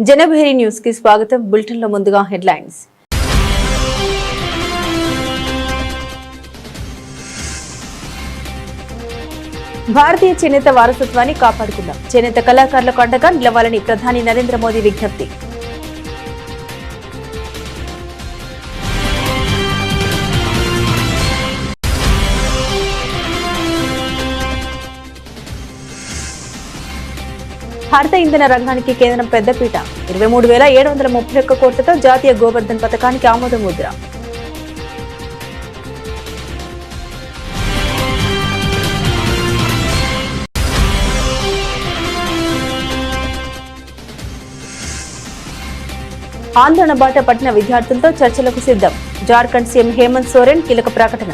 Janabheri news కి స్వాగతం. Bulletin లో ముందుగా హెడ్లైన్స్. భారతీయ చేనేత వారసత్వాన్ని కాపాడుకుందాం. చేనేత కళాకారులకు అండగా నిలవాలని ప్రధాని నరేంద్ర మోదీ విజ్ఞప్తి. హరిత ఇంధన రంగానికి కేంద్రం పెద్దపీట. 23,731 కోట్లతో జాతీయ గోవర్ధన్ పథకానికి ఆమోద ముద్ర. ఆందోళన బాట పట్టిన విద్యార్థులతో చర్చలకు సిద్ధం. జార్ఖండ్ సీఎం హేమంత్ సోరెన్ కీలక ప్రకటన.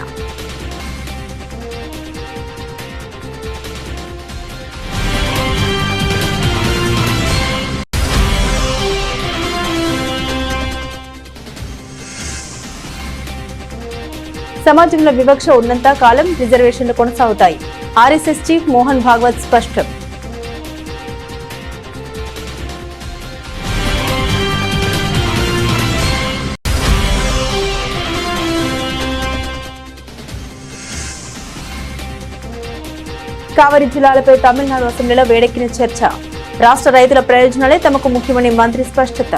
సమాజంలో వివక్ష ఉన్నంత కాలం రిజర్వేషన్లు కొనసాగుతాయి. ఆర్ఎస్ఎస్ చీఫ్ మోహన్ భాగవత్ స్పష్టం. కావలి జిల్లాలపై తమిళనాడు అసెంబ్లీలో వేడెక్కిన చర్చ. రాష్ట్ర రైతుల ప్రయోజనాలే తమకు ముఖ్యమని మంత్రి స్పష్టత.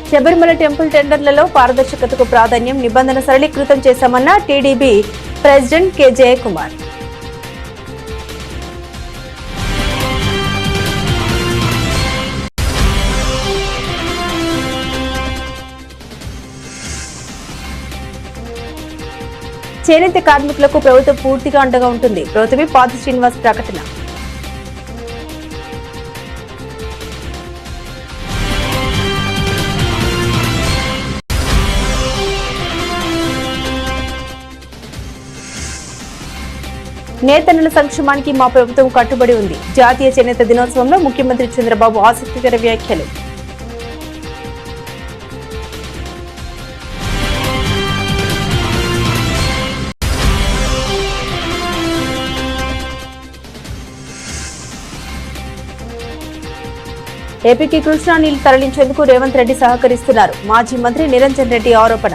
శబరిమల టెంపుల్ టెండర్లలో పారదర్శకతకు ప్రాధాన్యం, నిబంధన సరళీకృతం చేశామన్న టీడీపీ ప్రెసిడెంట్ కె జయకుమార్. చేనేత కార్మికులకు ప్రభుత్వం పూర్తిగా అండగా ఉంటుంది. ప్రభుత్వమే పాతి శ్రీనివాస్ ప్రకటన. నేతన్నల సంక్షేమానికి మా ప్రభుత్వం కట్టుబడి ఉంది. జాతీయ చేనేత దినోత్సవంలో ముఖ్యమంత్రి చంద్రబాబు ఆసక్తికర వ్యాఖ్యలు. ఏపీకి కృష్ణా నీళ్లు తరలించేందుకు రేవంత్ రెడ్డి సహకరిస్తున్నారు. మాజీ మంత్రి నిరంజన్ రెడ్డి ఆరోపణ.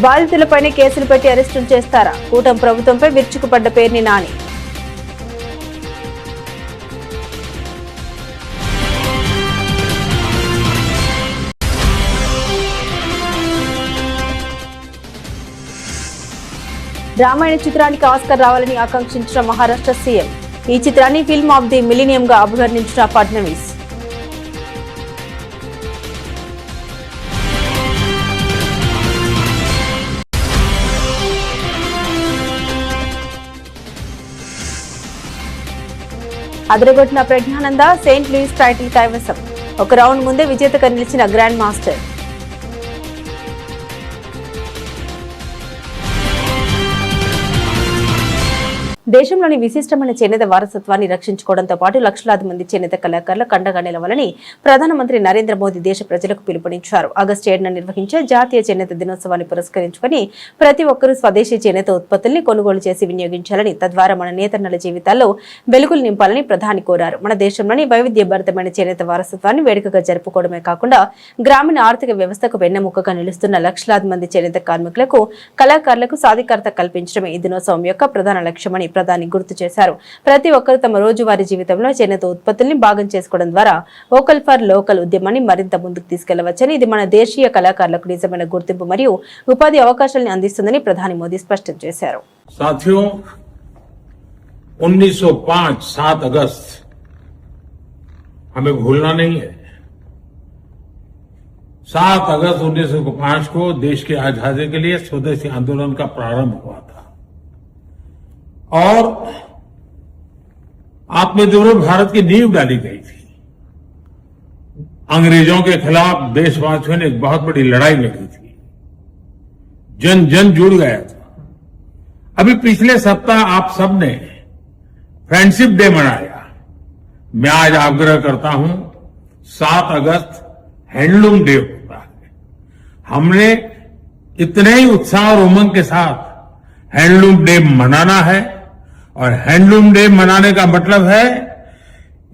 బాధితులపైనే కేసులు పెట్టి అరెస్టులు చేస్తారా? కూటమి ప్రభుత్వంపై విరుచుకుపడ్డ పేర్ని నాని. రామాయణ చిత్రానికి ఆస్కర్ రావాలని ఆకాంక్షించిన మహారాష్ట్ర సీఎం. ఈ చిత్రాన్ని ఫిల్మ్ ఆఫ్ ది మిలీనియం గా అభివర్ణించిన ఫడ్నవీస్. అదరగొట్టిన ప్రజ్ఞానంద సెయింట్ లూయిస్ టైటిల్ కైవసం. ఒక రౌండ్ ముందే విజేతగా నిలిచిన గ్రాండ్ మాస్టర్. దేశంలోని విశిష్టమైన చేనేత వారసత్వాన్ని రక్షించుకోవడంతో పాటు లక్షలాది మంది చేనేత కళాకారులకు అండగా నిలవాలని ప్రధానమంత్రి నరేంద్ర మోదీ దేశ ప్రజలకు పిలుపునిచ్చారు. ఆగస్టు 7న నిర్వహించే జాతీయ చేనేత దినోత్సవాన్ని పురస్కరించుకుని ప్రతి ఒక్కరూ స్వదేశీ చేనేత ఉత్పత్తుల్ని కొనుగోలు చేసి వినియోగించాలని, తద్వారా మన నేతన్నల జీవితాల్లో వెలుగులు నింపాలని ప్రధాని కోరారు. మన దేశంలోని వైవిధ్యభరితమైన చేనేత వారసత్వాన్ని వేడుకగా జరుపుకోవడమే కాకుండా గ్రామీణ ఆర్థిక వ్యవస్థకు వెన్నెముకగా నిలుస్తున్న లక్షలాది మంది చేనేత కార్మికులకు, కళాకారులకు సాధికారత కల్పించడమే ఈ దినోత్సవం యొక్క ప్రధాన లక్ష్యమని ప్రధాని గుర్తు చేశారు. ప్రతి ఒక్కరూ తమ రోజువారీ జీవితంలో చేనేత ఉత్పత్తుల్ని భాగం చేసుకోవడం ద్వారా వోకల్ ఫర్ లోకల్ ఉద్యమాన్ని మరింత ముందుకు తీసుకెళ్లవచ్చని, ఇది మన దేశీయ కళాకారులకు నిజమైన గుర్తింపు మరియు ఉపాధి అవకాశాలను అందిస్తుందని ప్రధాని మోదీ స్పష్టం చేశారు. साथियों, 1905 7 अगस्त हमें भूलना नहीं है। 7 अगस्त 1905 को देश की आजादी के लिए स्वदेशी आंदोलन का प्रारंभ हुआ था और आत्मनिर्भर भारत की नींव डाली गई थी। अंग्रेजों के खिलाफ देशवासियों ने एक बहुत बड़ी लड़ाई लड़ी थी। जन जन जुड़ गया था। अभी पिछले सप्ताह आप सबने फ्रेंडशिप डे मनाया। मैं आज आग्रह करता हूं 7 अगस्त हैंडलूम डे होता है। हमने इतने ही उत्साह और उमंग के साथ हैंडलूम डे मनाना है और हैंडलूम डे मनाने का मतलब है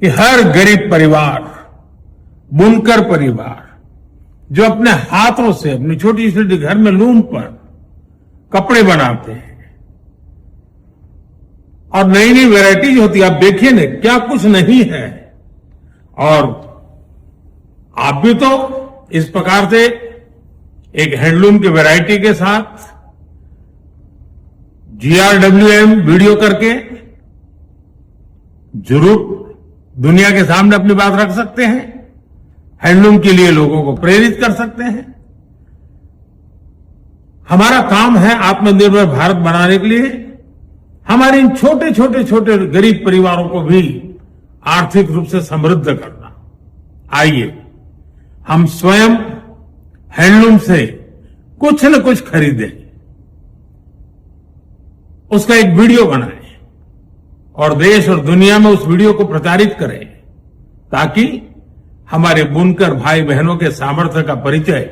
कि हर गरीब परिवार, बुनकर परिवार जो अपने हाथों से अपनी छोटी छोटी घर में लूम पर कपड़े बनाते हैं और नई नई वैरायटीज होती है, आप देखिए ना क्या कुछ नहीं है। और आप भी तो इस प्रकार से एक हैंडलूम की वैरायटी के साथ GRWM वीडियो करके जरूर दुनिया के सामने अपनी बात रख सकते हैं, हैंडलूम के लिए लोगों को प्रेरित कर सकते हैं। हमारा काम है आत्मनिर्भर भारत बनाने के लिए हमारे इन छोटे छोटे छोटे गरीब परिवारों को भी आर्थिक रूप से समृद्ध करना। आइए हम स्वयं हैंडलूम से कुछ न कुछ खरीदें, उसका एक वीडियो बनाएं और देश और दुनिया में उस वीडियो को प्रचारित करें ताकि हमारे बुनकर भाई बहनों के सामर्थ्य का परिचय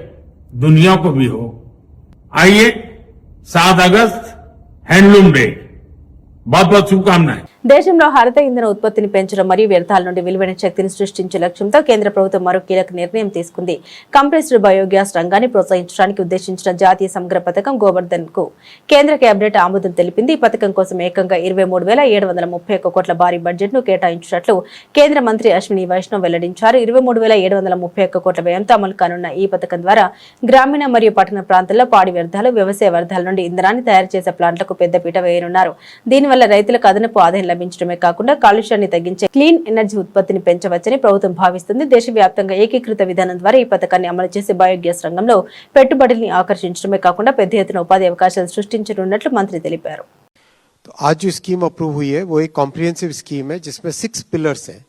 दुनिया को भी हो। आइए 7 अगस्त हैंडलूम डे, बहुत बहुत शुभकामनाएं। దేశంలో హరిత ఇంధన ఉత్పత్తిని పెంచడం మరియు వ్యర్థాల నుండి విలువైన శక్తిని సృష్టించే లక్ష్యంతో కేంద్ర ప్రభుత్వం మరో కీలక నిర్ణయం తీసుకుంది. కంప్రెస్డ్ బయోగ్యాస్ రంగాన్ని ప్రోత్సహించడానికి ఉద్దేశించిన జాతీయ సమగ్ర పథకం గోవర్ధన్ కు కేంద్ర కేబినెట్ ఆమోదం తెలిపింది. ఈ పథకం కోసం ఏకంగా 23,731 కోట్ల భారీ బడ్జెట్ ను కేటాయించినట్లు కేంద్ర మంత్రి అశ్విని వైష్ణవ్ వెల్లడించారు. 23,731 కోట్ల వ్యయంతో అమలు కానున్న ఈ పథకం ద్వారా గ్రామీణ మరియు పట్టణ ప్రాంతాల్లో పాడి వ్యర్థాలు, వ్యవసాయ వ్యర్థాల నుండి ఇంధనాన్ని తయారు చేసే ప్లాంట్లకు పెద్దపీట వేయనున్నారు. దీనివల్ల రైతులకు అదనపు ఆదాయం లభించడమే కాకుండా కాలుష్యాన్ని తగ్గించే క్లీన్ ఎనర్జీ ఉత్పత్తిని పెంచవచ్చని ప్రభుత్వం భావిస్తుంది. దేశవ్యాప్తంగా ఏకీకృత విధానం ద్వారా ఈ పథకాన్ని అమలు చేసే బయోగ్యాస్ రంగంలో పెట్టుబడుల్ని ఆకర్షించడమే కాకుండా పెద్ద ఎత్తున ఉపాధి అవకాశాలు సృష్టించనున్నట్లు మంత్రి తెలిపారు. तो आज जो स्कीम अप्रूव हुई है वो एक कॉम्प्रिहेंसिव स्कीम है जिसमें 6 पिलर्स हैं.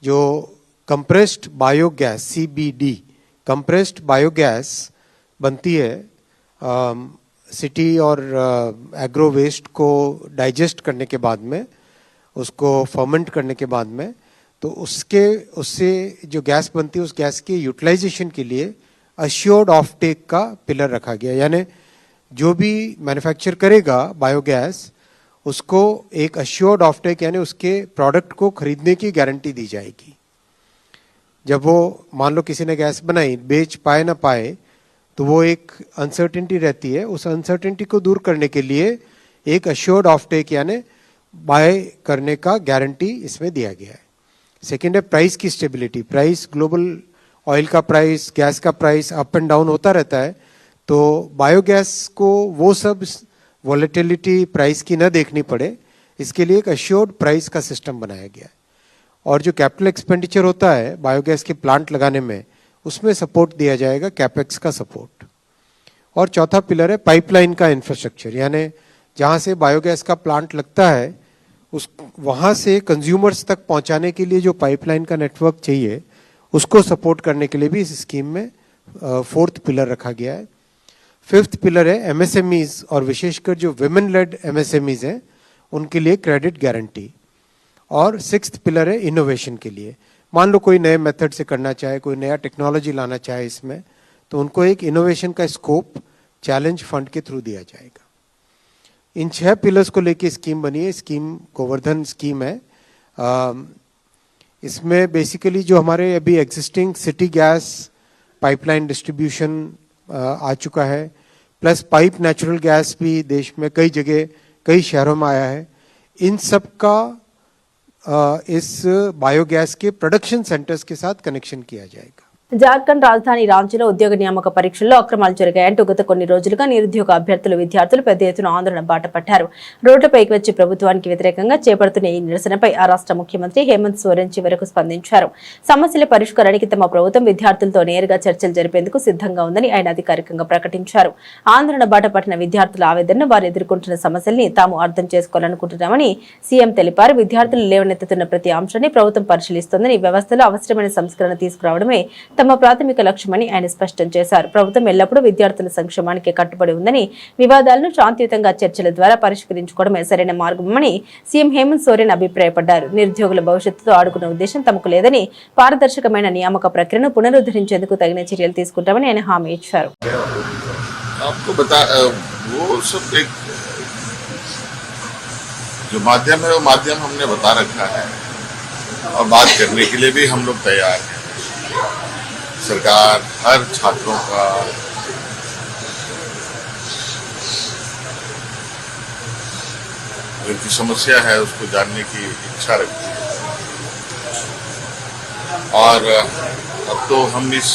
जो compressed biogas CBD compressed biogas बनती है सिटी और एग्रो वेस्ट को डाइजेस्ट करने के बाद में, उसको फर्मेंट करने के बाद में, तो उससे जो गैस बनती है उस गैस के यूटिलाइजेशन के लिए अश्योर्ड ऑफ टेक का पिलर रखा गया. यानी जो भी मैन्युफैक्चर करेगा बायोगैस उसको एक अश्योर्ड ऑफ टेक यानी उसके प्रोडक्ट को खरीदने की गारंटी दी जाएगी. जब वो मान लो किसी ने गैस बनाई, बेच पाए ना पाए, तो वो एक अनसर्टेनिटी रहती है. उस अनसर्टेनिटी को दूर करने के लिए एक अश्योर्ड ऑफ टेक यानी बाय करने का गारंटी इसमें दिया गया है. सेकेंड है प्राइस की स्टेबिलिटी. प्राइस ग्लोबल ऑयल का प्राइस, गैस का प्राइस अप एंड डाउन होता रहता है, तो बायोगैस को वो सब वॉलेटिलिटी प्राइस की न देखनी पड़े, इसके लिए एक अश्योर्ड प्राइस का सिस्टम बनाया गया है. और जो कैपिटल एक्सपेंडिचर होता है बायोगैस के प्लांट लगाने में, उसमें सपोर्ट दिया जाएगा, कैपेक्स का सपोर्ट. और चौथा पिलर है पाइपलाइन का इंफ्रास्ट्रक्चर. यानी जहाँ से बायोगैस का प्लांट लगता है उस वहाँ से कंज्यूमर्स तक पहुँचाने के लिए जो पाइपलाइन का नेटवर्क चाहिए उसको सपोर्ट करने के लिए भी इस स्कीम में 4th पिलर रखा गया है. 5th पिलर है MSMEs और विशेषकर जो विमेन लेड MSMEs हैं उनके लिए क्रेडिट गारंटी. और 6th पिलर है इनोवेशन के लिए. मान लो कोई नए मेथड से करना चाहे, कोई नया टेक्नोलॉजी लाना चाहे इसमें, तो उनको एक इनोवेशन का स्कोप चैलेंज फंड के थ्रू दिया जाएगा. इन 6 पिलर्स को लेके स्कीम बनी है. स्कीम गोवर्धन स्कीम है. इसमें बेसिकली जो हमारे अभी existing city gas pipeline distribution आ चुका है, प्लस पाइप नेचुरल गैस भी देश में कई जगह कई शहरों में आया है. इन सब का इस बायोगैस के प्रोडक्शन सेंटर्स के साथ कनेक्शन किया जाएगा. జార్ఖండ్ రాజధాని రాంచీలో ఉద్యోగ నియామక పరీక్షల్లో అక్రమాలు జరిగాయంటూ గత కొన్ని రోజులుగా నిరుద్యోగ అభ్యర్థులు, విద్యార్థులు పెద్ద ఎత్తున ఆందోళన బాట పట్టారు. రోడ్లపైకి వచ్చి ప్రభుత్వానికి వ్యతిరేకంగా చేపడుతున్న ఈ నిరసనపై ఆ రాష్ట్ర ముఖ్యమంత్రి హేమంత్ సోరెన్ చివరకు స్పందించారు. సమస్యల పరిష్కారానికి తమ ప్రభుత్వం విద్యార్థులతో నేరుగా చర్చలు జరిపేందుకు సిద్ధంగా ఉందని ఆయన అధికారికంగా ప్రకటించారు. ఆందోళన బాట పట్టిన విద్యార్థుల ఆవేదనను, వారు ఎదుర్కొంటున్న సమస్యల్ని తాము అర్థం చేసుకోవాలనుకుంటున్నామని సీఎం తెలిపారు. విద్యార్థులు లేవనెత్తుతున్న ప్రతి అంశాన్ని ప్రభుత్వం పరిశీలిస్తోందని, వ్యవస్థలో అవసరమైన సంస్కరణ తీసుకురావడమే తమ ప్రాథమిక లక్ష్యమని ఆయన స్పష్టం చేశారు. ప్రభుత్వం ఎల్లప్పుడూ విద్యార్థుల సంక్షేమానికి కట్టుబడి ఉందని, వివాదాలను శాంతియుతంగా చర్చల ద్వారా పరిష్కరించుకోవడమే సరైన మార్గమని సీఎం హేమంత్ సోరెన్ అభిప్రాయపడ్డారు. నిరుద్యోగుల భవిష్యత్తుతో ఆడుకునే ఉద్దేశం తమకు లేదని, పారదర్శకమైన నియామక ప్రక్రియను పునరుద్ధరించేందుకు తగిన చర్యలు తీసుకుంటామని ఆయన హామీ ఇచ్చారు. वो सब एक जो माध्यम है वो माध्यम हमने बता रखा है और बात करने के लिए भी हम लोग तैयार हैं। सरकार हर छात्रों का जो समस्या है उसको जानने की इच्छा रखती है और अब तो हम इस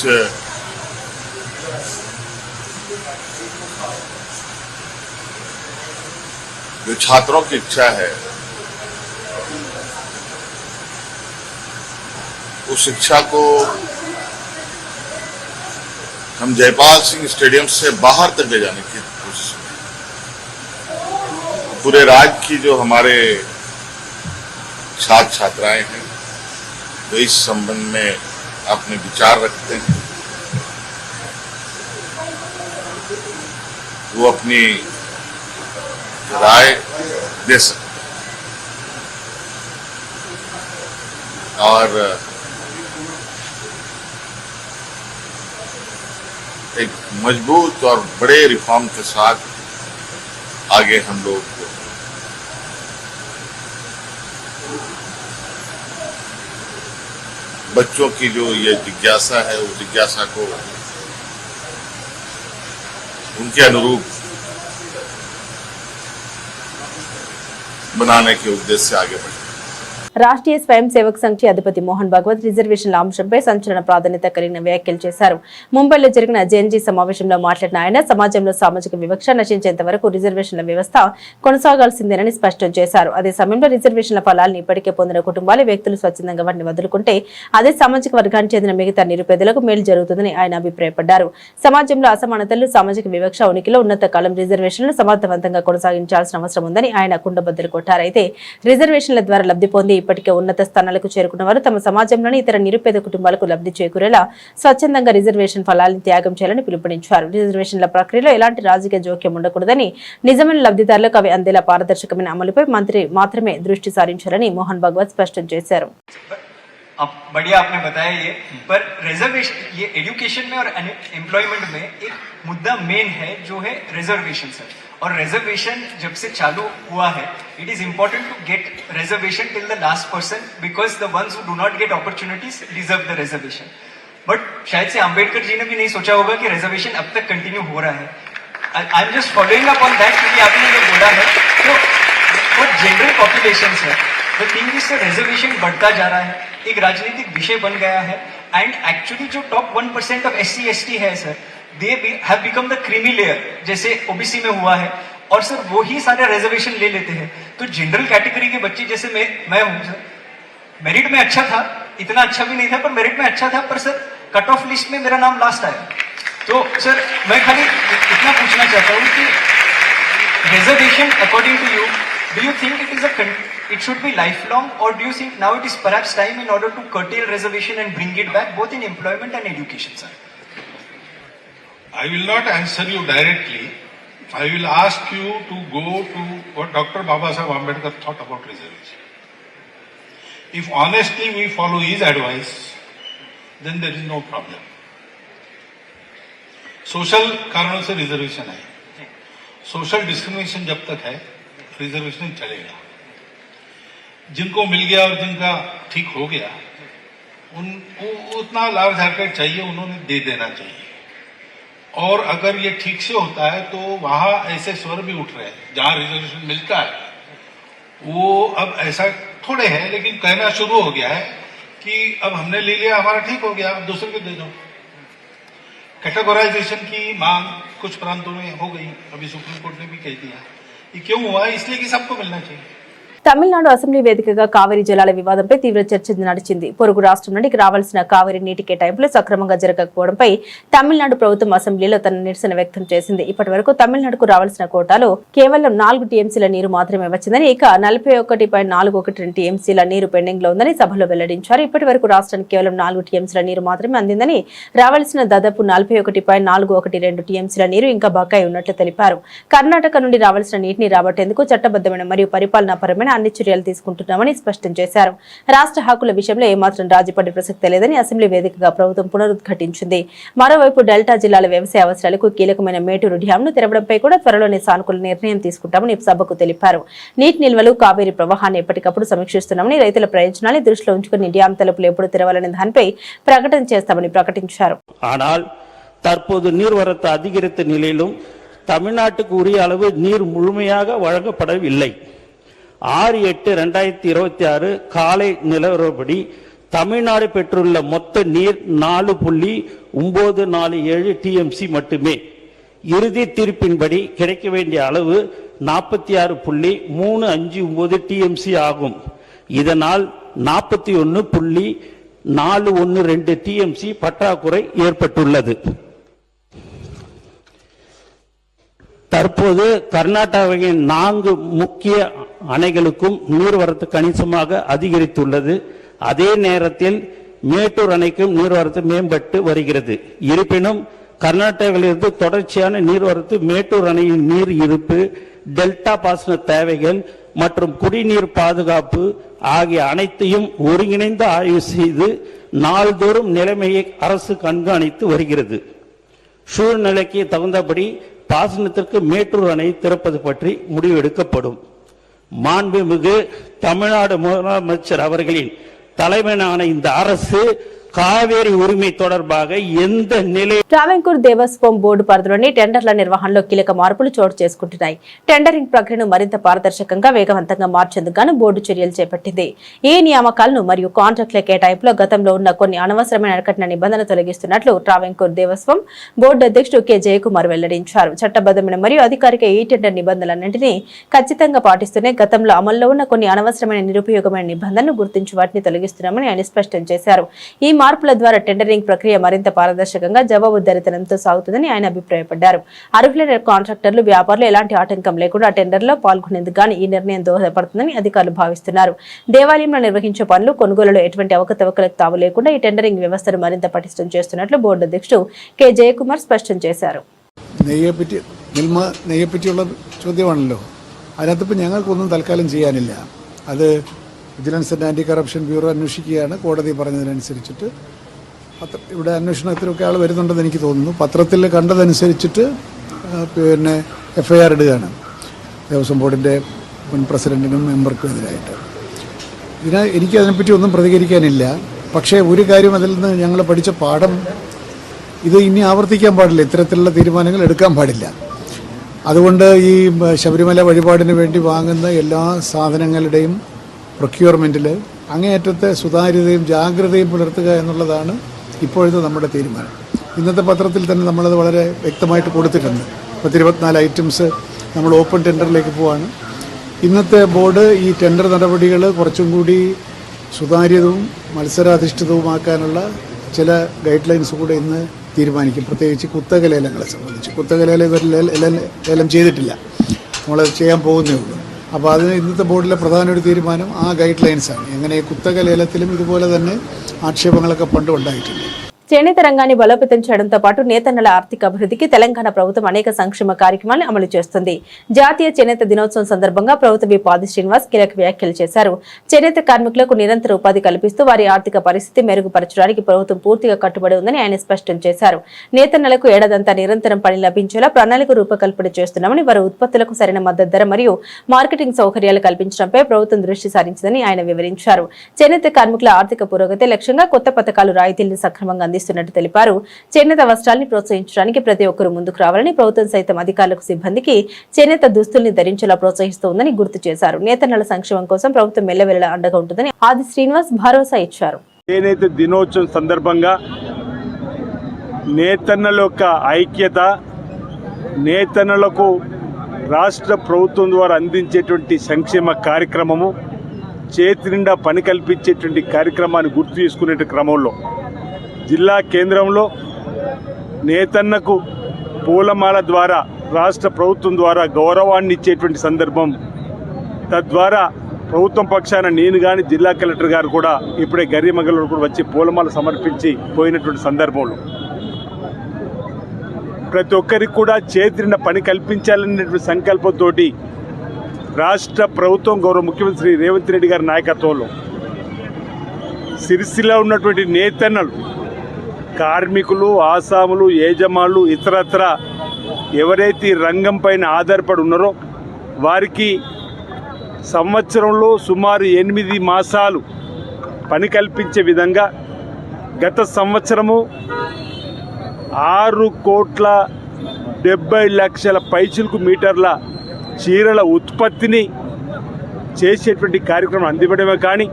जो छात्रों की इच्छा है उस शिक्षा को हम जयपाल सिंह स्टेडियम से बाहर तक ले जाने की कोशिश में पूरे राज्य की जो हमारे छात्र छात्राएं हैं वो इस संबंध में अपने विचार रखते हैं, वो अपनी राय दे सकते और एक मजबूत और बड़े रिफॉर्म के साथ आगे हम लोग बच्चों की जो ये जिज्ञासा है उस जिज्ञासा को उनके अनुरूप बनाने के उद्देश्य से आगे बढ़े। రాష్ట్రీయ స్వయం సేవక్ సంఘ్ అధిపతి మోహన్ భాగవత్ రిజర్వేషన్ల అంశంపై సంచలన ప్రాధాన్యత కలిగిన వ్యాఖ్యలు చేశారు. ముంబైలో జరిగిన జేఎన్జీ సమావేశంలో మాట్లాడిన ఆయన సమాజంలో సామాజిక వివక్ష నశించేంత వరకు రిజర్వేషన్ల వ్యవస్థ కొనసాగాల్సిందేనని స్పష్టం చేశారు. అదే సమయంలో రిజర్వేషన్ల ఫలాలను ఇప్పటికే పొందిన కుటుంబాలు, వ్యక్తులు స్వచ్ఛందంగా వాటిని వదులుకుంటే అదే సామాజిక వర్గానికి చెందిన మిగతా నిరుపేదలకు మేలు జరుగుతుందని ఆయన అభిప్రాయపడ్డారు. సమాజంలో అసమానతలు, సామాజిక వివక్ష ఉనికిలో ఉన్నత కాలం రిజర్వేషన్లు సమర్థవంతంగా కొనసాగించాల్సిన అవసరం ఉందని ఆయన కుండబద్దలు కొట్టారు. అయితే రిజర్వేషన్ల ద్వారా లబ్ధి పొంది ఇప్పటికే ఉన్నత స్థానాలకు చేరుకున్న వారు తమ సమాజంలోని ఇతర నిరుపేద కుటుంబాలకు లబ్ధి చేకూరేలా స్వచ్ఛందంగా రిజర్వేషన్ ఫలాలను త్యాగం చేయాలని పిలుపునిచ్చారు. రిజర్వేషన్ల ప్రక్రియలో ఎలాంటి రాజకీయ జోక్యం ఉండకూడదని, నిజమైన లబ్ధిదారులకు అవి అందేలా పారదర్శకమైన అమలుపై మంత్రి మాత్రమే దృష్టి సారించాలని మోహన్ భాగవత్ స్పష్టం చేశారు. बढ़िया आपने बताया ये, पर रिजर्वेशन ये एजुकेशन में और एम्प्लॉयमेंट में एक मुद्दा मेन है जो है रिजर्वेशन सर. और रिजर्वेशन जब से चालू हुआ है, it is important to get reservation till the last person because the ones who do not get opportunities deserve the reservation. But शायद से अंबेडकर जी ने भी नहीं सोचा होगा कि रिजर्वेशन अब तक कंटिन्यू हो रहा है. I am just following up on that क्योंकि आपने जो बोला है तो जनरल पॉपुलेशन है द थिंग इज रिजर्वेशन बढ़ता जा रहा है, एक राजनीतिक विषय बन गया है. एंड एक्चुअली जो टॉप 1% ऑफ SC/ST है sir, they have become the creamy layer जैसे ओबीसी में हुआ है. और सर वो ही सारे रिजर्वेशन ले लेते हैं. तो जनरल कैटेगरी के बच्चे जैसे मैं हूं सर, मेरिट में अच्छा था, इतना अच्छा भी नहीं था पर मेरिट में अच्छा था, पर सर कट ऑफ लिस्ट में मेरा नाम लास्ट आया. तो सर मैं खाली इतना पूछना चाहता हूँ कि reservation according to you, do you think it should be lifelong, or do you think now it is perhaps time in order to curtail reservation and bring it back both in employment and education, sir? I will not answer you directly. I will ask you to go to what Dr. Babasaheb Ambedkar thought about reservation. If honestly we follow his advice, then there is no problem. Social कारणों से reservation है, social discrimination जब तक है reservation चलेगा. जिनको मिल गया और जिनका ठीक हो गया उनको उतना लार्ज हार्टेड चाहिए उन्होंने दे देना चाहिए. और अगर ये ठीक से होता है तो वहां ऐसे स्वर भी उठ रहे हैं जहां रिजर्वेशन मिलता है वो अब ऐसा थोड़े है, लेकिन कहना शुरू हो गया है कि अब हमने ले लिया हमारा ठीक हो गया, अब दूसरे को दे दो. कैटेगराइजेशन की मांग कुछ प्रांतों में हो गई, अभी सुप्रीम कोर्ट ने भी कह दिया. ये क्यों हुआ? इसलिए कि सबको मिलना चाहिए. తమిళనాడు అసెంబ్లీ వేదికగా కావేరీ జలాల వివాదంపై తీవ్ర చర్చ నడిచింది. పొరుగు రాష్ట్రం నుండి రావాల్సిన కావేరీ నీటి కేటాయింపులు సక్రమంగా జరగకపోవడంపై తమిళనాడు ప్రభుత్వం అసెంబ్లీలో తన నిరసన వ్యక్తం చేసింది. ఇప్పటి వరకు తమిళనాడుకు రావాల్సిన కోటాలో కేవలం 4 టీఎంసీల నీరు మాత్రమే వచ్చిందని, ఇక 41.412 టీఎంసీల నీరు పెండింగ్ లో ఉందని సభలో వెల్లడించారు. ఇప్పటి వరకు రాష్ట్రానికి కేవలం 4 టీఎంసీల నీరు మాత్రమే అందిందని, రావాల్సిన దాదాపు 41.412 టీఎంసీల నీరు ఇంకా బకాయి ఉన్నట్లు తెలిపారు. కర్ణాటక నుండి రావాల్సిన నీటిని రాబట్టేందుకు చట్టబద్దమైన మరియు పరిపాలనాపరమైన అన్ని చర్యలు తీసుకుంటున్నామని స్పష్టం చేశారు. రాష్ట్ర హక్కుల విషయంలో ఏమాత్రం రాజీపడే ప్రసక్తి లేదని అసెంబ్లీ వేదికగా ప్రభుత్వం పునరుద్ఘాటించింది. మరోవైపు డెల్టా జిల్లాల వ్యవసాయ అవసరాలకు కీలకమైన మేటూరు డ్యాంను తెరవడంపై కూడా త్వరలోనే సానుకూల నిర్ణయం తీసుకుంటామని సభకు తెలిపారు. నీటి నిల్వలు, కావేరీ ప్రవాహాన్ని ఎప్పటికప్పుడు సమీక్షిస్తున్నామని, రైతుల ప్రయోజనాన్ని దృష్టిలో ఉంచుకుని డ్యాం తలుపులు ఎప్పుడు తెరవాలనే దానిపై ప్రకటన చేస్తామని ప్రకటించారు. ஆனால் தற்போது நீர்வரத்து அதிகரித்த நிலையிலும் தமிழ்நாட்டுக்கு உரிய அளவு நீர் முழுமையாக வழங்கப்படவில்லை. 6/8/2026 காலை நிலவரப்படி தமிழ்நாடு பெற்றுள்ள மொத்த நீர் 4.947 டிஎம்சி மட்டுமே. இறுதி தீர்ப்பின்படி கிடைக்க வேண்டிய அளவு 46.359 டிஎம்சி ஆகும். இதனால் 41.412 டிஎம்சி பற்றாக்குறை ஏற்பட்டுள்ளது. தற்போது கர்நாடகாவின் 4 முக்கிய அணைகளுக்கும் நீர்வரத்து கணிசமாக அதிகரித்துள்ளது. அதே நேரத்தில் மேட்டூர் அணைக்கும் நீர்வரத்து மேம்பட்டு வருகிறது. இருப்பினும் கர்நாடகாவிலிருந்து தொடர்ச்சியான நீர்வரத்து, மேட்டூர் அணையின் நீர் இருப்பு, டெல்டா பாசன தேவைகள் மற்றும் குடிநீர் பாதுகாப்பு ஆகிய அனைத்தையும் ஒருங்கிணைந்து ஆய்வு செய்து நாள்தோறும் நிலைமையை அரசு கண்காணித்து வருகிறது. சூழ்நிலைக்கு தகுந்தபடி பாசனத்திற்கு மேட்டூர் அணை திறப்பது பற்றி முடிவெடுக்கப்படும். மாண்புமிகு தமிழ்நாடு முதலமைச்சர் அவர்களின் தலைமையிலான இந்த அரசு కావేరీ ఉరిమి தொடர்பாக எந்த நிலை ట్రావెంకూర్ దేవస్వం బోర్డు పరిధిలోని టెండర్ల నిర్వహణలో కీలక మార్పులు చోటు చేసుకుంటున్నాయి. టెండరింగ్ ప్రక్రియను మరింత పారదర్శకంగా, వేగవంతంగా మార్చేందుకు గాను బోర్డు చర్యలు చేపట్టింది. ఈ నియామకాలను మరియు కాంట్రాక్టుల కేటాయింపులో గతంలో ఉన్న కొన్ని అనవసరమైన కఠిన నిబంధనలు తొలగిస్తున్నట్లు ట్రావెంకూర్ దేవస్వం బోర్డు అధ్యక్షుడు కె జయకుమార్ వెల్లడించారు. చట్టబద్దమైన మరియు అధికారిక ఈ టెండర్ నిబంధనలన్నింటినీ ఖచ్చితంగా పాటిస్తూనే గతంలో అమల్లో ఉన్న కొన్ని అనవసరమైన, నిరుపయోగమైన నిబంధనలు గుర్తించి వాటిని తొలగిస్తున్నామని ఆయన స్పష్టం చేశారు. ఈ మార్పుల ద్వారా టెండరింగ్ ప్రక్రియ మరింత పారదర్శకంగా, జవాబుదారీతనంతో సాగుతుందని ఆయన అభిప్రాయపడ్డారు. అర్హులైన కాంట్రాక్టర్లు, వ్యాపారులు ఎలాంటి ఆటంకం లేకుండా టెండర్లో పాల్గొనేందుకు గాను ఈ నిర్ణయం దోహదపడుతుందని అధికారులు భావిస్తున్నారు. దేవాలయంలో నిర్వహించే పనులు, కొనుగోలులో ఎటువంటి అవకతవకలకు తావు లేకుండా ఈ టెండరింగ్ వ్యవస్థను మరింత పటిష్టం చేస్తున్నట్లు బోర్డు అధ్యక్షుడు కె జయకుమార్ స్పష్టం చేశారు. നെയ്യെപ്പറ്റിയുള്ള ചോദ്യമാണല്ലോ. അതിനകത്തിപ്പോൾ ഞങ്ങൾക്കൊന്നും തൽക്കാലം ചെയ്യാനില്ല. അത് vigilance and anti corruption bureau അന്വേഷിക്കുകയാണ്. കോടതി പറഞ്ഞതിനനുസരിച്ചിട്ട് ഇവിടെ അന്വേഷണത്തിലൊക്കെ ആൾ വരുന്നുണ്ടെന്ന് എനിക്ക് തോന്നുന്നു. പത്രത്തിൽ കണ്ടതനുസരിച്ചിട്ട് പിന്നെ FIR ഇടുകയാണ് ദേവസ്വം ബോർഡിൻ്റെ മുൻ പ്രസിഡന്റിനും മെമ്പർക്കും എതിരായിട്ട്. എനിക്കതിനെപ്പറ്റി ഒന്നും പ്രതികരിക്കാനില്ല. പക്ഷേ ഒരു കാര്യം അതിൽ നിന്ന് ഞങ്ങൾ പഠിച്ച പാഠം, ഇത് ഇനി ആവർത്തിക്കാൻ പാടില്ല. ഇത്തരത്തിലുള്ള തീരുമാനങ്ങൾ എടുക്കാൻ പാടില്ല. അതുകൊണ്ട് ഈ ശബരിമല വഴിപാടിന് വേണ്ടി വാങ്ങുന്ന എല്ലാ സാധനങ്ങളുടെയും പ്രൊക്യൂർമെൻറ്റിൽ അങ്ങേയറ്റത്തെ സുതാര്യതയും ജാഗ്രതയും പുലർത്തുക എന്നുള്ളതാണ് ഇപ്പോഴത്തെ നമ്മുടെ തീരുമാനം. ഇന്നത്തെ പത്രത്തിൽ തന്നെ നമ്മളത് വളരെ വ്യക്തമായിട്ട് കൊടുത്തിട്ടുണ്ട്. 24 ഐറ്റംസ് നമ്മൾ ഓപ്പൺ ടെൻഡറിലേക്ക് പോവാണ്. ഇന്നത്തെ ബോർഡ് ഈ ടെൻഡർ നടപടികൾ കുറച്ചും കൂടി സുതാര്യവും മത്സരാധിഷ്ഠിതവുമാക്കാനുള്ള ചില ഗൈഡ് ലൈൻസ് കൂടെ ഇന്ന് തീരുമാനിക്കും. പ്രത്യേകിച്ച് കുത്തക ലേലങ്ങളെ സംബന്ധിച്ച്. കുത്തക ലേലം ചെയ്തിട്ടില്ല, നമ്മളത് ചെയ്യാൻ പോകുന്നേ ഉള്ളൂ. അപ്പോൾ അതിന് ഇന്നത്തെ ബോർഡിലെ പ്രധാന ഒരു തീരുമാനം ആ ഗൈഡ് ലൈൻസാണ്. എങ്ങനെ കുത്തക ലേലത്തിലും ഇതുപോലെ തന്നെ ആക്ഷേപങ്ങളൊക്കെ പണ്ടും ഉണ്ടായിട്ടുണ്ട്. చేనేత రంగాన్ని బలోపేతం చేయడంతో పాటు నేతన్నల ఆర్థిక అభివృద్ధికి తెలంగాణ ప్రభుత్వం అనేక సంక్షేమ కార్యక్రమాలను అమలు చేస్తుంది. జాతీయ చేనేత దినోత్సవం సందర్భంగా ప్రభుత్వ విప్ ఆది శ్రీనివాస్ కీలక వ్యాఖ్యలు చేశారు. చేనేత కార్మికులకు నిరంతర ఉపాధి కల్పిస్తూ వారి ఆర్థిక పరిస్థితి మెరుగుపరచడానికి ప్రభుత్వం పూర్తిగా కట్టుబడి ఉందని ఆయన స్పష్టం చేశారు. నేతన్నలకు ఏడాదంతా నిరంతరం పని లభించేలా ప్రణాళిక రూపకల్పన చేస్తున్నామని, వారి ఉత్పత్తులకు సరైన మద్దతు ధర మరియు మార్కెటింగ్ సౌకర్యాలు కల్పించడంపై ప్రభుత్వం దృష్టి సారించిందని ఆయన వివరించారు. చేనేత కార్మికుల ఆర్థిక పురోగతి లక్ష్యంగా కొత్త పథకాలు, రాయితీలను సక్రమంగా అందిస్తున్నట్టు తెలిపారు. చేనేత వస్త్రాల్ని ప్రోత్సహించడానికి ప్రతి ఒక్కరూ ముందుకు రావాలని, ప్రభుత్వం సైతం అధికారులకు, సిబ్బందికి చేనేత దుస్తుల్ని ధరించేలా ప్రోత్సహిస్తోందని గుర్తు చేశారు. నేతన్నల సంక్షేమం కోసం ప్రభుత్వం మెల్లవెల్లలా అండగా ఉంటుందని ఆది శ్రీనివాస్ భరోసా ఇచ్చారు. చేనేత దినోత్సవం సందర్భంగా నేతన్నల యొక్క ఐక్యత, నేతన్నలకు రాష్ట్ర ప్రభుత్వం ద్వారా అందించేటువంటి సంక్షేమ కార్యక్రమము, చేతి నిండా పని కల్పించేటువంటి కార్యక్రమాన్ని గుర్తు చేసుకునే క్రమంలో జిల్లా కేంద్రంలో నేతన్నకు పూలమాల ద్వారా రాష్ట్ర ప్రభుత్వం ద్వారా గౌరవాన్ని ఇచ్చేటువంటి సందర్భం. తద్వారా ప్రభుత్వం పక్షాన నేను కానీ జిల్లా కలెక్టర్ గారు కూడా ఇప్పుడే గరిమంగళూరు కూడా వచ్చి పూలమాల సమర్పించి పోయినటువంటి సందర్భంలో ప్రతి ఒక్కరికి కూడా చేతిన పని కల్పించాలనేటువంటి సంకల్పంతో రాష్ట్ర ప్రభుత్వం గౌరవ ముఖ్యమంత్రి శ్రీ రేవంత్ రెడ్డి గారి నాయకత్వంలో సిరిసిల్ల ఉన్నటువంటి నేతన్నలు, కార్మికులు, ఆసాములు, యజమానులు, ఇతరత్ర ఎవరైతే ఈ రంగం పైన ఆధారపడి ఉన్నారో వారికి సంవత్సరంలో సుమారు 8 మాసాలు పని కల్పించే విధంగా గత సంవత్సరము 6,70,00,000 పైచిలకు మీటర్ల చీరల ఉత్పత్తిని చేసేటువంటి కార్యక్రమం అందివ్వడమే కానీ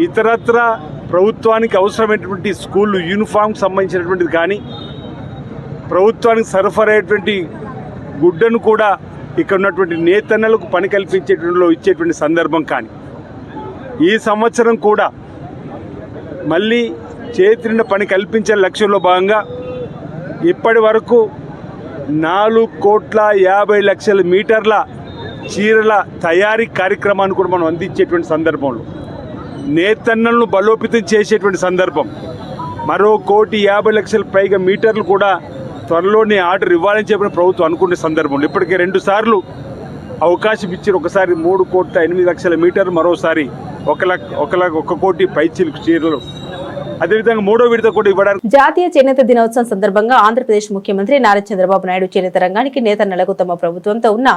ఇతరత్ర ప్రభుత్వానికి అవసరమైనటువంటి స్కూళ్ళు యూనిఫామ్కి సంబంధించినటువంటిది కానీ ప్రభుత్వానికి సరఫరా అయ్యేటువంటి గుడ్డను కూడా ఇక్కడ ఉన్నటువంటి నేతన్నలకు పని కల్పించేటువంటి ఇచ్చేటువంటి సందర్భం కానీ ఈ సంవత్సరం కూడా మళ్ళీ చేతిన పని కల్పించే లక్ష్యంలో భాగంగా ఇప్పటి వరకు 4,50,00,000 మీటర్ల చీరల తయారీ కార్యక్రమాన్ని కూడా మనం అందించేటువంటి సందర్భంలో నేతన్నలను బలోపేతం చేసేటువంటి సందర్భం. మరో 1,50,00,000 పైగా మీటర్లు కూడా త్వరలోనే ఆర్డర్ ఇవ్వాలని చెప్పిన ప్రభుత్వం అనుకునే సందర్భంలో ఇప్పటికే 2 సార్లు అవకాశం ఇచ్చారు. ఒకసారి 3,08,00,000 మీటర్లు, మరోసారి 1,00,00,000 పైచిలకు చీరలు, అదేవిధంగా 3వ విడత కూడా ఇవ్వడానికి. జాతీయ చేనేత దినోత్సవం సందర్భంగా ఆంధ్రప్రదేశ్ ముఖ్యమంత్రి నారా చంద్రబాబు నాయుడు చేనేత రంగానికి నేతన్నలకు తమ ప్రభుత్వంతో ఉన్న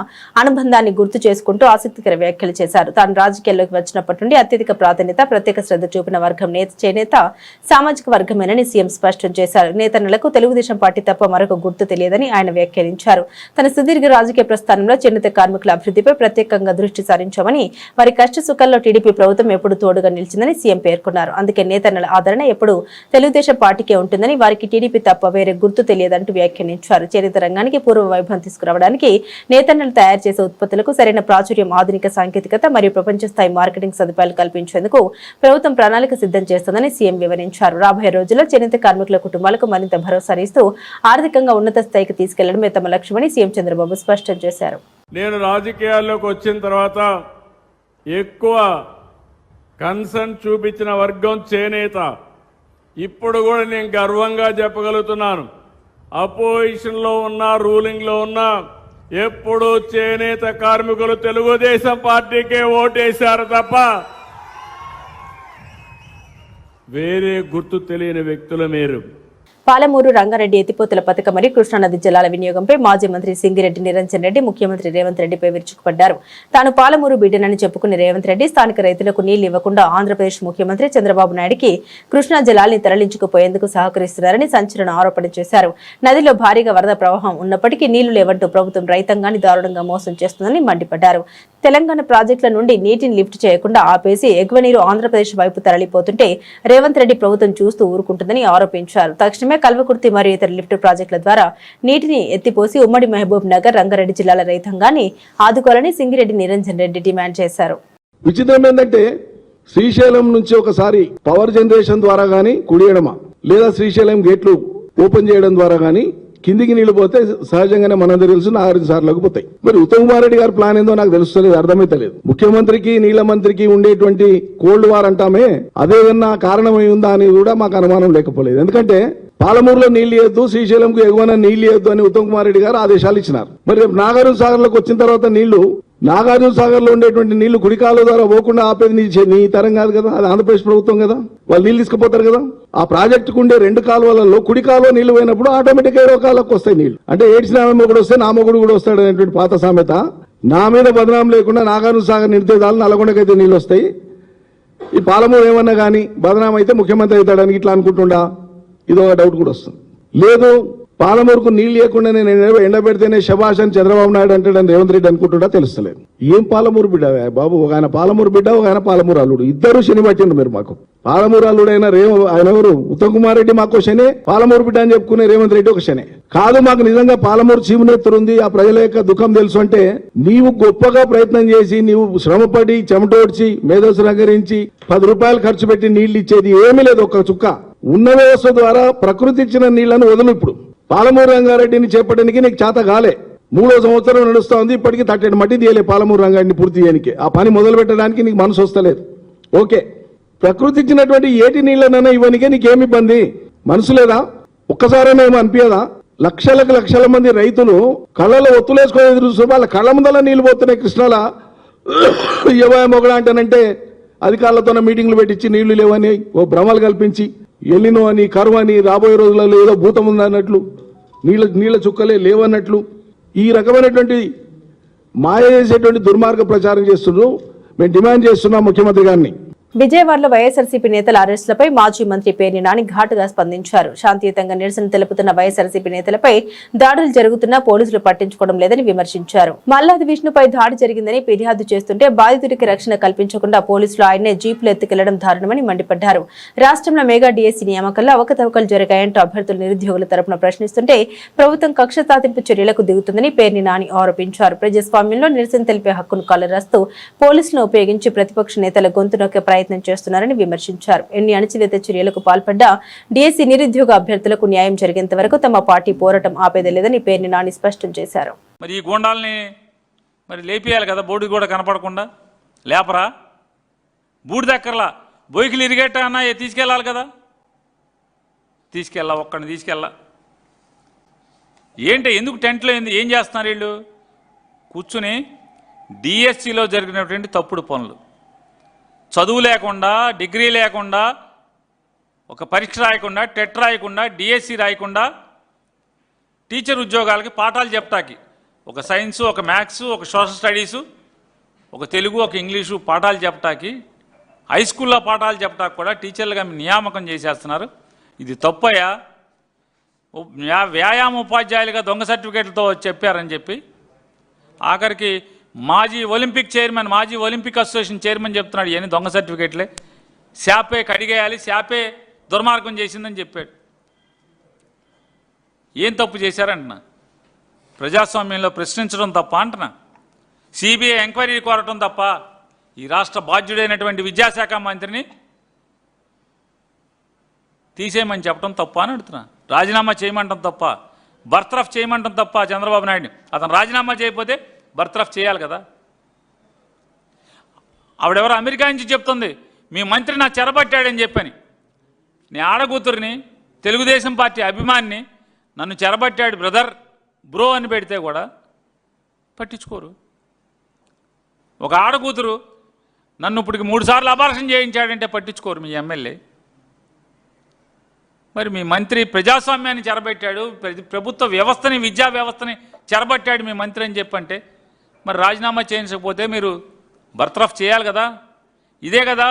అనుబంధాన్ని గుర్తు చేసుకుంటూ ఆసక్తికర వ్యాఖ్యలు చేశారు. తాను రాజకీయాల్లోకి వచ్చినప్పటి నుండి అత్యధిక ప్రాధాన్యత, ప్రత్యేక శ్రద్ధ చూపిన వర్గం చేనేత సామాజిక వర్గమేనని సీఎం స్పష్టం చేశారు. నేతన్నలకు తెలుగుదేశం పార్టీ తప్ప మరొక గుర్తు తెలియదని ఆయన వ్యాఖ్యానించారు. తన సుదీర్ఘ రాజకీయ ప్రస్థానంలో చేనేత కార్మికుల అభివృద్ధిపై ప్రత్యేకంగా దృష్టి సారించామని, వారి కష్ట సుఖాల్లో టీడీపీ ప్రభుత్వం ఎప్పుడు తోడుగా నిలిచిందని సీఎం పేర్కొన్నారు. అందుకే నేతన్నల ఆదరణ ఎప్పుడు తెలుగుదేశం పార్టీకే ఉంటుందని, వారికి టీడీపీ తప్ప వేరే గుర్తు తెలియదంటూ వ్యాఖ్యానించారు. చేనేత రంగానికి పూర్వ వైభవం తీసుకురావడానికి నేతన్నలు తయారు చేసే ఉత్పత్తులకు సరైన ప్రాచుర్యం, ఆధునిక సాంకేతికత మరియు ప్రపంచ స్థాయి మార్కెటింగ్ సదుపాయాలు కల్పించేందుకు ప్రభుత్వం ప్రణాళిక సిద్ధం చేస్తుందని సీఎం వివరించారు. రాబోయే రోజుల్లో చేనేత కార్మికుల కుటుంబాలకు మరింత భరోసానిస్తూ ఆర్థికంగా ఉన్నత స్థాయికి తీసుకెళ్లడమే తమ లక్ష్యమని సీఎం చంద్రబాబు స్పష్టం చేశారు. నేను రాజకీయాల్లోకి వచ్చిన తర్వాత ఎక్కువ కన్సర్న్ చూపించిన వర్గం చేనేత. ఇప్పుడు కూడా నేను గర్వంగా చెప్పగలుగుతున్నాను, అపోజిషన్ లో ఉన్నా రూలింగ్ లో ఉన్నా ఎప్పుడు చేనేత కార్మికులు తెలుగుదేశం పార్టీకే ఓటేశారు తప్ప వేరే గుర్తు తెలియని వ్యక్తులు మీరు. పాలమూరు రంగారెడ్డి ఎత్తిపోతల పథకం మరియు కృష్ణానది జలాల వినియోగంపై మాజీ మంత్రి సింగిరెడ్డి నిరంజన్ రెడ్డి ముఖ్యమంత్రి రేవంత్ రెడ్డిపై విరుచుకుపడ్డారు. తాను పాలమూరు బిడ్డనని చెప్పుకునే రేవంత్ రెడ్డి స్థానిక రైతులకు నీళ్లు ఇవ్వకుండా ఆంధ్రప్రదేశ్ ముఖ్యమంత్రి చంద్రబాబు నాయుడికి కృష్ణా జలాల్ని తరలించుకుపోయేందుకు సహకరిస్తున్నారని సంచలన ఆరోపణ చేశారు. నదిలో భారీగా వరద ప్రవాహం ఉన్నప్పటికీ నీళ్లు లేవంటూ ప్రభుత్వం రైతాంగాన్ని దారుణంగా మోసం చేస్తుందని మండిపడ్డారు. తెలంగాణ ప్రాజెక్టుల నుండి నీటిని లిఫ్ట్ చేయకుండా ఆపేసి ఎగువ నీరు ఆంధ్రప్రదేశ్ వైపు తరలిపోతుంటే రేవంత్ రెడ్డి ప్రభుత్వం చూస్తూ ఊరుకుంటుందని ఆరోపించారు. తక్షణమే కల్వకుర్తి మరియు ఇతర లిఫ్ట్ ప్రాజెక్టుల ద్వారా నీటిని ఎత్తిపోసి ఉమ్మడి మహబూబ్ నగర్, రంగారెడ్డి జిల్లాల రైతాంగాన్ని ఆదుకోవాలని సింగిరెడ్డి నిరంజన్ రెడ్డి డిమాండ్ చేశారు. విచిత్రం ఏంటంటే శ్రీశైలం నుంచి ఒకసారి పవర్ జనరేషన్ ద్వారా గానీ కుడియడమా లేదా శ్రీశైలం గేట్లు ఓపెన్ చేయడం ద్వారా గానీ కిందికి నీళ్లు పోతే సహజంగానే మనందరూ తెలుసు 4 సార్లకు పోతాయి. మరి ఉత్తమ్ కుమార్ రెడ్డి గారి ప్లాన్ ఏందో నాకు తెలుస్తలేదు, అర్థమైతలేదు. ముఖ్యమంత్రికి నీళ్ల మంత్రికి ఉండేటువంటి కోల్డ్ వార్ అంటామే, అదేదన్నా కారణమై ఉందా అని కూడా మాకు అనుమానం లేకపోలేదు. ఎందుకంటే పాలమూరులో నీళ్లు ఇవ్వద్దు, శ్రీశైలంకు ఎగువన నీళ్లు ఇవ్వద్దు అని ఉత్తమ్ కుమార్ రెడ్డి గారు ఆదేశాలు ఇచ్చినారు. మరి నాగార్జున సాగర్లోకి వచ్చిన తర్వాత నీళ్లు నాగార్జున సాగర్ లో ఉండేటువంటి నీళ్లు కుడికాలువ ద్వారా పోకుండా ఆపేది నీ తరం కాదు కదా, అది ఆంధ్రప్రదేశ్ ప్రభుత్వం కదా, వాళ్ళు నీళ్లు తీసుకుపోతారు కదా. ఆ ప్రాజెక్టుకు ఉండే 2 కాలువలలో కుడి కాలువ నీళ్లు పోయినప్పుడు ఆటోమేటిక్ ఏడో కాలువకు వస్తాయి నీళ్లు. అంటే ఏడ్చిన మొగుడు వస్తే నా మొగుడు కూడా వస్తాడు అనేటువంటి పాత సామెత. నా మీద బదనాం లేకుండా నాగార్జున సాగర్ నిడితే చాలు, నల్లగొండకైతే నీళ్లు వస్తాయి. ఈ పాలమూరు ఏమన్నా కానీ బదనాం అయితే ముఖ్యమంత్రి అవుతాడని ఇట్లా అనుకుంటుండా, ఇదో డౌట్ కూడా వస్తుంది. లేదు పాలమూరుకు నీళ్ళు లేకుండా నేను ఎండబెడితేనే శభాష్ అని చంద్రబాబు నాయుడు అంటాడని రేవంత్ రెడ్డి అనుకుంటున్నా తెలుస్తలేదు. ఏం పాలమూరు బిడ్డ బాబు, ఒక ఆయన పాలమూరు బిడ్డ, ఒక ఆయన పాలమూరు అల్లుడు, ఇద్దరు శని పట్టిండు మీరు మాకు. పాలమూరు అల్లుడు అయిన ఆయన ఎవరు, ఉత్తమ్ కుమార్ రెడ్డి మాకు శనే, పాలమూరు బిడ్డ అని చెప్పుకునే రేవంత్ రెడ్డి ఒక శనే కాదు. మాకు నిజంగా పాలమూరు చీమునెత్తురుంది, ఆ ప్రజల యొక్క దుఃఖం తెలుసు అంటే నీవు గొప్పగా ప్రయత్నం చేసి నీవు శ్రమపడి చెమటోడ్చి మేధస్సు నగరించి 10 రూపాయలు ఖర్చు పెట్టి నీళ్లు ఇచ్చేది ఏమీ లేదు, ఒక్క చుక్క. ఉన్న వ్యవస్థ ద్వారా ప్రకృతి ఇచ్చిన నీళ్లను వదులు. ఇప్పుడు పాలమూరు రంగారెడ్డిని చేపట్టడానికి నీకు చేత కాలే, 3వ సంవత్సరం నడుస్తా ఉంది, ఇప్పటికీ తట్టెడు మట్టి తీయలే పాలమూరు రంగారెడ్డిని పూర్తి చేయడానికి. ఆ పని మొదలు పెట్టడానికి నీకు మనసు వస్తలేదు. ఓకే, ప్రకృతి ఇచ్చినటువంటి ఏటి నీళ్లనైనా ఇవ్వనికే నీకేమి ఇబ్బంది, మనసు లేదా? ఒక్కసారైనా ఏమో అనిపించదా? లక్షల మంది రైతులు కళ్ళలో ఒత్తులేసుకొని ఎదురు చూసి వాళ్ళ కళ్ళ ముందల నీళ్లు పోతున్నాయి కృష్ణాల. మొగడా అంటానంటే అధికారులతో మీటింగ్లు పెట్టించి నీళ్లు లేవని ఓ భ్రమలు కల్పించి ఎల్లినో అని కరువు అని రాబోయే రోజులలో ఏదో భూతం ఉందన్నట్లు నీళ్ల చుక్కలే లేవన్నట్లు ఈ రకమైనటువంటి మాయ చేసేటువంటి దుర్మార్గ ప్రచారం చేస్తున్నారు. మేము డిమాండ్ చేస్తున్నాం ముఖ్యమంత్రి గారిని. విజయవాడలో వైఎస్ఆర్సీపీ నేతల అరెస్టులపై మాజీ మంత్రి పేర్ని నాని ఘాటుగా స్పందించారు. శాంతియుతంగా నిరసన తెలుపుతున్న వైఎస్ఆర్సీపీ నేతలపై దాడులు జరుగుతున్నా పోలీసులు పట్టించుకోవడం లేదని విమర్శించారు. మల్లాది విష్ణుపై దాడి జరిగిందని ఫిర్యాదు చేస్తుంటే బాధితుడికి రక్షణ కల్పించకుండా పోలీసులు ఆయన్నే జీపులు ఎత్తుకెళ్లడం దారుణమని మండిపడ్డారు. రాష్ట్రంలో మెగా డీఎస్సీ నియామకంలో అవకతవకలు జరిగాయంటూ అభ్యర్థులు నిరుద్యోగుల తరపున ప్రశ్నిస్తుంటే ప్రభుత్వం కక్ష సాధింపు చర్యలకు దిగుతుందని పేర్ని నాని ఆరోపించారు. ప్రజాస్వామ్యంలో నిరసన తెలిపే హక్కును కాలరాస్తూ పోలీసులను ఉపయోగించి ప్రతిపక్ష నేతల గొంతు నొక్కే ప్రయత్నం చేస్తున్నారని విమర్శించారు. ఎన్ని అణచివేత చర్యలకు పాల్పడ్డా డీఎస్సీ నిరుద్యోగ అభ్యర్థులకు న్యాయం జరిగేంత వరకు తమ పార్టీ పోరాటం ఆపేదే లేదని పేర్ని నాని స్పష్టం చేశారు. మరి ఈ గూండాల్ని మరి లేపియాలి కదా, బోర్డు కూడా కనపడకుండా లేపరా, బూడిదక్కర్లా బొయ్యికి ఇరిగేట అన్నా తీసుకెళ్ళాలి కదా, ఒక్కడిని తీసుకెళ్ళా. ఏంటి ఎందుకు టెంట్లో ఏం చేస్తున్నారు వీళ్ళు? కూర్చుని డిఎస్సిలో జరిగినటువంటి తప్పుడు పనులు, చదువు లేకుండా, డిగ్రీ లేకుండా, ఒక పరీక్ష రాయకుండా, టెట్ రాయకుండా, డిఎస్సి రాయకుండా టీచర్ ఉద్యోగాలకి పాఠాలు చెప్తాకి ఒక సైన్సు, ఒక మ్యాథ్స్, ఒక సోషల్ స్టడీసు, ఒక తెలుగు, ఒక ఇంగ్లీషు పాఠాలు చెప్తాకి, హై స్కూల్లో పాఠాలు చెప్తాకి కూడా టీచర్లుగా నియామకం చేసేస్తున్నారు. ఇది తప్పయ్యా. వ్యాయామ ఉపాధ్యాయులుగా దొంగ సర్టిఫికేట్లతో చెప్పారని చెప్పి ఆఖరికి మాజీ ఒలింపిక్ చైర్మన్, మాజీ ఒలింపిక్ అసోసియేషన్ చైర్మన్ చెప్తున్నాడు ఇవన్నీ దొంగ సర్టిఫికేట్లే, శాపే కడిగేయాలి, శాపే దుర్మార్గం చేసిందని చెప్పాడు. ఏం తప్పు చేశారంటున్నా? ప్రజాస్వామ్యంలో ప్రశ్నించడం తప్ప అంటున్నా? సిబిఐ ఎంక్వైరీ కోరటం తప్ప? ఈ రాష్ట్ర బాధ్యుడైనటువంటి విద్యాశాఖ మంత్రిని తీసేయమని చెప్పడం తప్ప అని అడుగుతున్నా. రాజీనామా చేయమంటాం తప్ప, బర్తరఫ్ చేయమంటాం తప్ప చంద్రబాబు నాయుడిని. అతను రాజీనామా చేయకపోతే బర్తరఫ్ చేయాలి కదా. ఆవిడెవరో అమెరికా నుంచి చెప్తుంది మీ మంత్రి నా చెరబట్టాడని చెప్పని. నీ ఆడకూతురిని, తెలుగుదేశం పార్టీ అభిమానిని నన్ను చెరబట్టాడు బ్రదర్, బ్రో అని పెడితే కూడా పట్టించుకోరు. ఒక ఆడకూతురు నన్ను ఇప్పటికి 3 సార్లు అబార్షన్ చేయించాడంటే పట్టించుకోరు మీ ఎమ్మెల్యే. మరి మీ మంత్రి ప్రజాస్వామ్యాన్ని చెరబట్టాడు, ప్రభుత్వ వ్యవస్థని, విద్యా వ్యవస్థని చెరబట్టాడు మీ మంత్రి అని చెప్పంటే మరి రాజీనామా చేయించకపోతే మీరు బర్తరఫ్ చేయాలి కదా. ఇదే కదా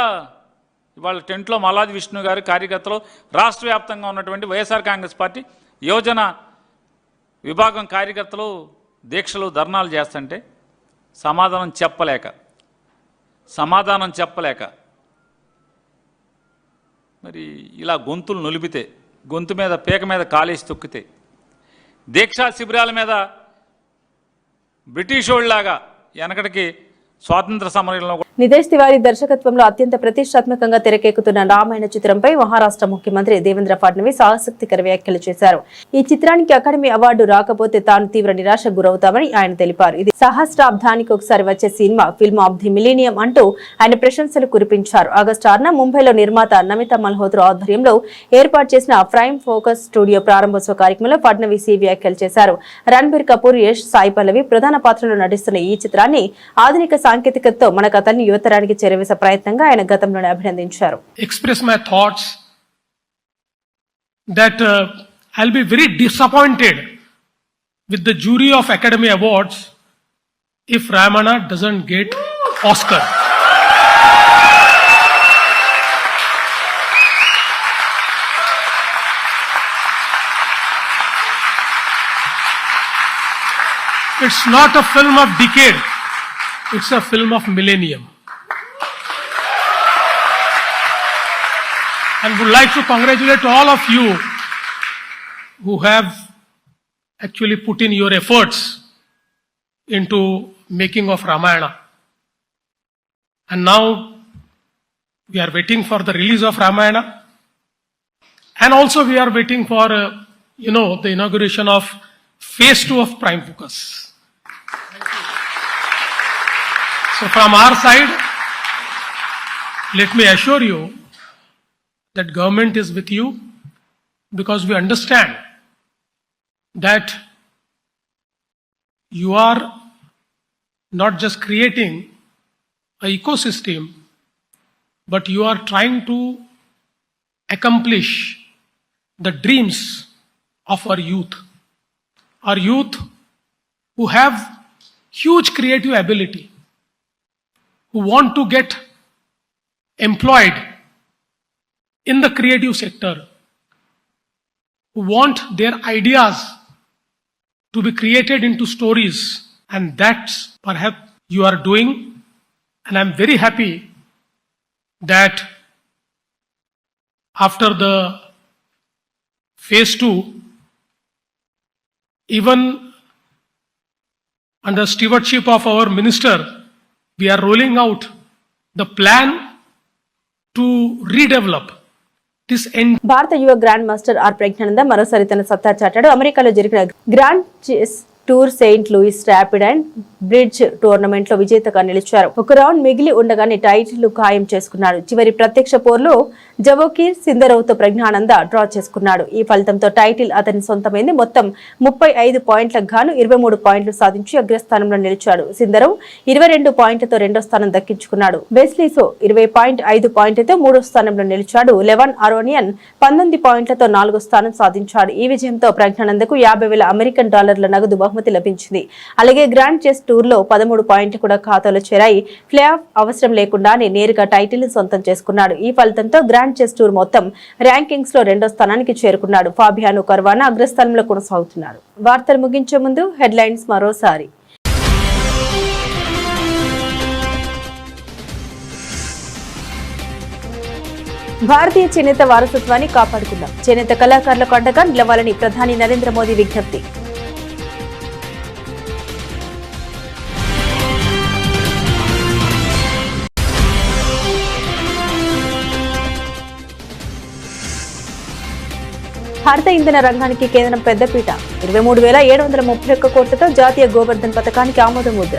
ఇవాళ టెంట్లో మల్లాది విష్ణు గారి కార్యకర్తలు, రాష్ట్ర వ్యాప్తంగా ఉన్నటువంటి వైఎస్ఆర్ కాంగ్రెస్ పార్టీ యువజన విభాగం కార్యకర్తలు దీక్షలు, ధర్నాలు చేస్తుంటే సమాధానం చెప్పలేక మరి ఇలా గొంతులు నులిపితే, గొంతు మీద పీక మీద కాలేసి తొక్కితే, దీక్షా శిబిరాల మీద బ్రిటిష్ వాళ్ళలాగా వెనకటికి స్వాతంత్ర సమరంలో నితేష్ తివారీ దర్శకత్వంలో అత్యంత ప్రతిష్టాత్మకంగా తెరకెక్కుతున్న రామాయణ చిత్రంపై మహారాష్ట్ర ముఖ్యమంత్రి దేవేంద్ర ఫడ్నవీస్ ఆసక్తికర వ్యాఖ్యలు చేశారు. ఈ చిత్రానికి అకాడమీ అవార్డు రాకపోతే తాను తీవ్ర నిరాశకు గురవుతామని ఆయన తెలిపారు. ఇది సహస్రాబ్దానికి ఒకసారి వచ్చే cinema, film of the millennium అంటూ ఆయన ప్రశంసలు కురిపించారు. ఆగస్టు 6న ముంబైలో నిర్మాత నమితా మల్హోత్రా ఆధ్వర్యంలో ఏర్పాటు చేసిన ప్రైమ్ ఫోకస్ స్టూడియో ప్రారంభోత్సవ కార్యక్రమంలో ఫడ్నవీస్ ఈ వ్యాఖ్యలు చేశారు. రణబీర్ కపూర్, యష్, సాయి పల్లవి ప్రధాన పాత్రలో నటిస్తున్న ఈ చిత్రాన్ని ఆధునిక సాంకేతికతతో మన కథల్ని యువతరానికి చేరవేసే ప్రయత్నంగా ఆయన గతంలోనే అభినందించారు. Express my thoughts that I'll be very disappointed with the jury of Academy Awards if Ramayana doesn't get Oscar. It's not a film of decade. It's a film of millennium. And would like to congratulate all of you who have actually put in your efforts into making of Ramayana. And now we are waiting for the release of Ramayana. And also we are waiting for, the inauguration of phase 2 of Prime Focus. So from our side, let me assure you that government is with you, because we understand that you are not just creating an ecosystem, but you are trying to accomplish the dreams of our youth. Our youth who have huge creative ability, who want to get employed in the creative sector, who want their ideas to be created into stories, and that's perhaps you are doing. And I'm very happy that after the phase 2, even under stewardship of our minister, we are rolling out the plan to redevelop this భారత యువ grand master are Praggnanandhaa మరోసారి తన సత్తా చాటాడు. అమెరికాలో జరిగిన grand chess tour saint Louis rapid and blitz tournament లో విజేతగా నిలిచారు. ఒక రౌండ్ మిగిలి ఉండగానే టైటిల్ ఖాయం చేసుకున్నాడు. చివరి ప్రత్యక్ష పోర్లో జవోకిర్ సిందరోవ్తో ప్రజ్ఞానంద డ్రా చేసుకున్నాడు. ఈ ఫలితంతో టైటిల్ అతని సొంతమైంది. మొత్తం 35 పాయింట్లకు గాను 23 పాయింట్లు సాధించి అగ్రస్థానంలో నిలిచాడు. సిందరోవ్ 22 పాయింట్లతో రెండో స్థానం దక్కించుకున్నాడు. బెస్లీసో 20.5 పాయింట్లతో మూడో స్థానంలో నిలిచాడు. లెవన్ అరోనియన్ 19 పాయింట్లతో నాలుగో స్థానం సాధించాడు. ఈ విజయంతో ప్రజ్ఞానందకు $50,000 నగదు బహుమతి లభించింది. అలాగే గ్రాండ్ చెస్ టూర్ లో 13 పాయింట్లు కూడా ఖాతాలో చేరాయి. ప్లే ఆఫ్ అవసరం లేకుండానే నేరుగా టైటిల్ ని సొంతం చేసుకున్నాడు. ఈ ఫలితంతో గ్రాండ్ చెస్ టూర్ మొత్తం ర్యాంకింగ్స్ లో రెండో స్థానానికి చేరుకున్నాడు. ఫాబియానో కర్వానా అగ్రస్థానంలో కొనసాగుతున్నారు. వార్తలు ముగించే ముందు హెడ్లైన్స్ మరోసారి. భారతీయ చేనేత వారసత్వాన్ని కాపాడుకుందాం. చేనేత కళాకారులకు అండగా నిలవాలని ప్రధాని నరేంద్ర మోదీ విజ్ఞప్తి. భారత ఇంధన రంగానికి కేంద్రం పెద్దపీట. 23,731 కోట్లతో జాతీయ గోవర్ధన్ పథకానికి ఆమోద ముద్ర.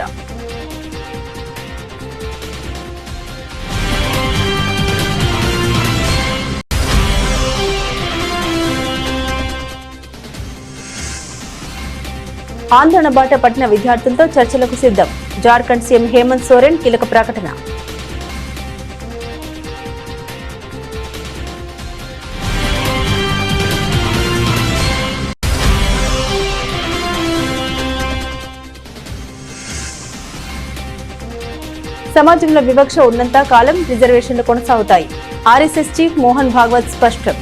ఆందోళన బాట పట్టిన విద్యార్థులతో చర్చలకు సిద్ధం. జార్ఖండ్ సీఎం హేమంత్ సోరెన్ కీలక ప్రకటన. సమాజంలో వివక్ష ఉన్నంత కాలం రిజర్వేషన్లు కొనసాగుతాయి. ఆర్ఎస్ఎస్ చీఫ్ మోహన్ భాగవత్ స్పష్టం.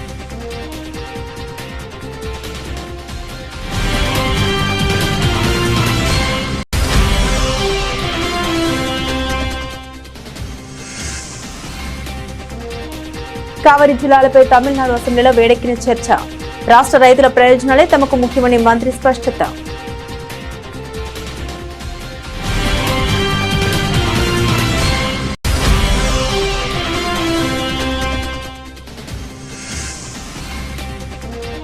కావలి జిల్లాలపై తమిళనాడు అసెంబ్లీలో వేడెక్కిన చర్చ. రాష్ట్ర రైతుల ప్రయోజనాలే తమకు ముఖ్యమని మంత్రి స్పష్టత.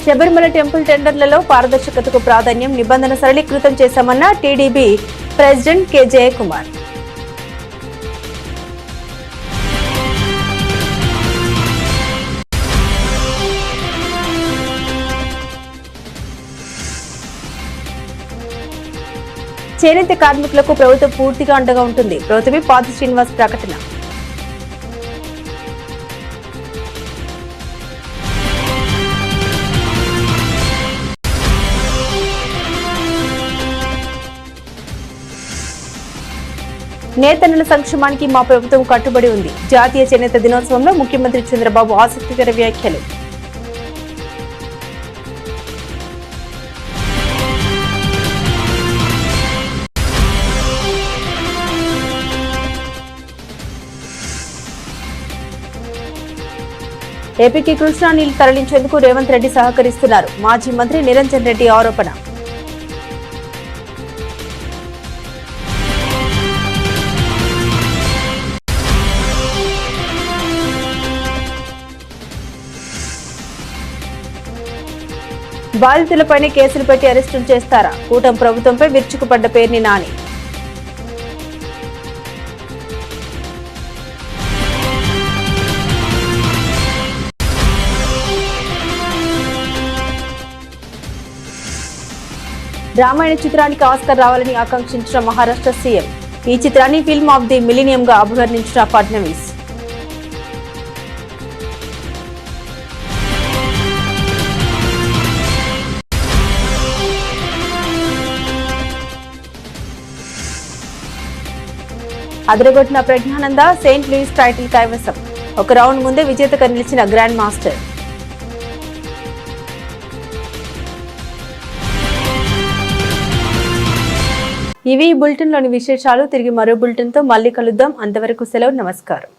శబరిమల టెంపుల్ టెండర్లలో పారదర్శకతకు ప్రాధాన్యం, నిబంధన సరళీకృతం చేశామన్న టీడీపీ ప్రెసిడెంట్ కె జయకుమార్. చేనేత కార్మికులకు ప్రభుత్వం పూర్తిగా అండగా ఉంటుంది. ప్రభుత్వమే పాత శ్రీనివాస్ ప్రకటన. నేతన్నల సంక్షేమానికి మా ప్రభుత్వం కట్టుబడి ఉంది. జాతీయ చేనేత దినోత్సవంలో ముఖ్యమంత్రి చంద్రబాబు ఆసక్తికర వ్యాఖ్యలు. ఏపీకి కృష్ణా నీళ్లు తరలించేందుకు రేవంత్ రెడ్డి సహకరిస్తున్నారు. మాజీ మంత్రి నిరంజన్ రెడ్డి ఆరోపణ. బాధితులపైనే కేసులు పెట్టి అరెస్టులు చేస్తారా? కూటమి ప్రభుత్వంపై విరుచుకుపడ్డ పేర్ని నాని. రామాయణ చిత్రానికి ఆస్కార్ రావాలని ఆకాంక్షించిన మహారాష్ట్ర సీఎం. ఈ చిత్రాన్ని ఫిల్మ్ ఆఫ్ ది మిలీనియం గా అభివర్ణించిన ఫడ్నవీస్. అదరగొట్టిన ప్రజ్ఞానంద సెయింట్ లూయిస్ టైటిల్ కైవసం. ఒక రౌండ్ ముందే విజేతగా నిలిచిన గ్రాండ్ మాస్టర్. ఇవి ఈ బులెటిన్లోని విశేషాలు. తిరిగి మరో బులెటిన్తో మళ్ళీ కలుద్దాం. అంతవరకు సెలవు. నమస్కారం.